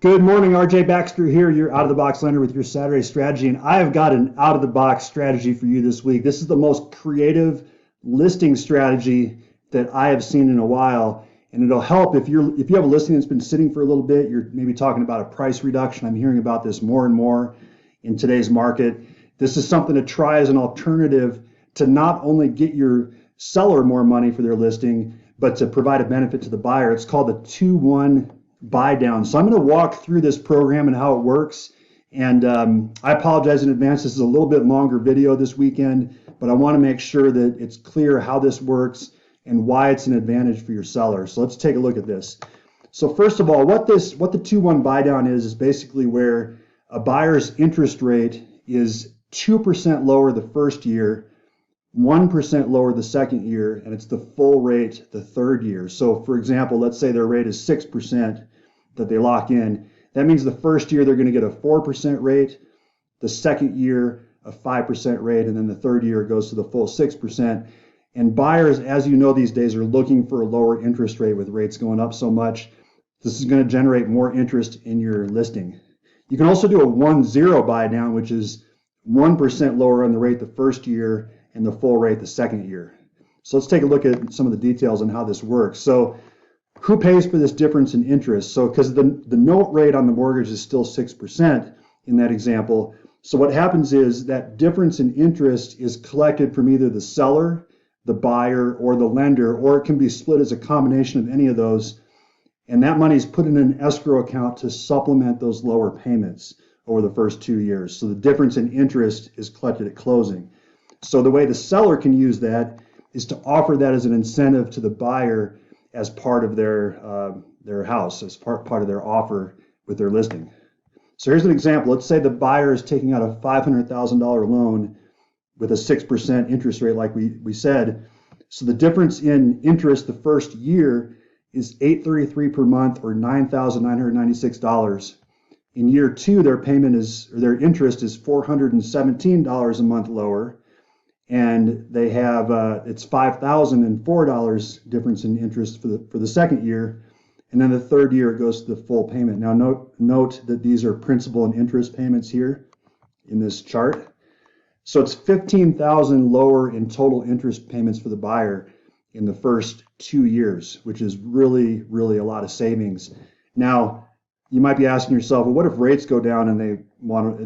Good morning, RJ Baxter here, your out-of-the-box lender with your Saturday strategy, and I have got an out-of-the-box strategy for you this week. This is the most creative listing strategy that I have seen in a while, and it'll help if you have a listing that's been sitting for a little bit. You're maybe talking about a price reduction. I'm hearing about this more and more in today's market. This is something to try as an alternative to not only get your seller more money for their listing, but to provide a benefit to the buyer. It's called the 2-1 buy down. So I'm going to walk through this program and how it works. And I apologize in advance. This is a little bit longer video this weekend, but I want to make sure that it's clear how this works and why it's an advantage for your seller. So let's take a look at this. So first of all, what the 2-1 buy down is basically where a buyer's interest rate is 2% lower the first year, 1% lower the second year, and it's the full rate the third year. So for example, let's say their rate is 6% that they lock in. That means the first year they're going to get a 4% rate, the second year a 5% rate, and then the third year it goes to the full 6%. And buyers, as you know, these days are looking for a lower interest rate with rates going up so much. This is going to generate more interest in your listing. You can also do a 1-0 buy down, which is 1% lower on the rate the first year and the full rate the second year. So let's take a look at some of the details on how this works. So who pays for this difference in interest? So because the note rate on the mortgage is still 6% in that example. So what happens is that difference in interest is collected from either the seller, the buyer, or the lender, or it can be split as a combination of any of those. And that money is put in an escrow account to supplement those lower payments over the first 2 years. So the difference in interest is collected at closing. So the way the seller can use that is to offer that as an incentive to the buyer as part of their house, as part of their offer with their listing. So here's an example. Let's say the buyer is taking out a $500,000 loan with a 6% interest rate like we said. So the difference in interest the first year is $833 per month, or $9,996. In year two, their interest is $417 a month lower. And they have it's $5,004 difference in interest for the second year, and then the third year it goes to the full payment. Now note that these are principal and interest payments here in this chart. So it's $15,000 lower in total interest payments for the buyer in the first 2 years, which is really, really a lot of savings. Now you might be asking yourself, well, what if rates go down and the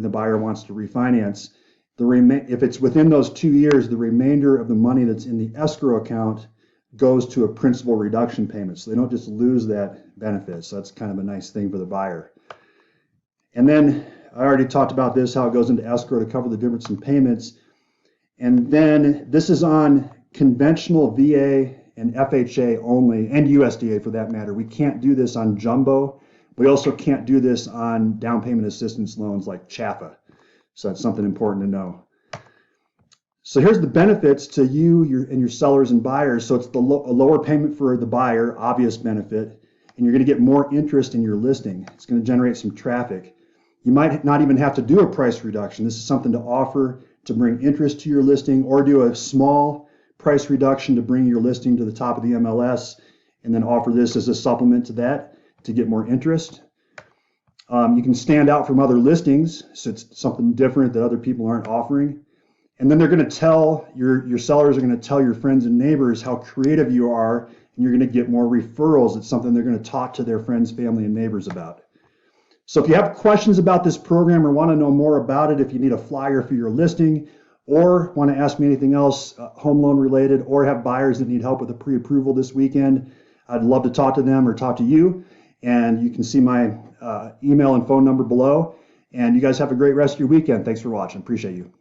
buyer wants to refinance? If it's within those 2 years, the remainder of the money that's in the escrow account goes to a principal reduction payment. So they don't just lose that benefit. So that's kind of a nice thing for the buyer. And then I already talked about this, how it goes into escrow to cover the difference in payments. And then this is on conventional VA and FHA only, and USDA for that matter. We can't do this on jumbo. We also can't do this on down payment assistance loans like CHFA. So that's something important to know. So here's the benefits to you and your sellers and buyers. So it's a lower payment for the buyer, obvious benefit, and you're going to get more interest in your listing. It's going to generate some traffic. You might not even have to do a price reduction. This is something to offer to bring interest to your listing, or do a small price reduction to bring your listing to the top of the MLS, and then offer this as a supplement to that to get more interest. You can stand out from other listings, so it's something different that other people aren't offering. And then they're going to tell your sellers are going to tell your friends and neighbors how creative you are, and you're going to get more referrals. It's something they're going to talk to their friends, family, and neighbors about. So if you have questions about this program or want to know more about it, if you need a flyer for your listing, or want to ask me anything else home loan related, or have buyers that need help with a pre-approval this weekend, I'd love to talk to them or talk to you. And you can see my email and phone number below. And you guys have a great rest of your weekend. Thanks for watching. Appreciate you.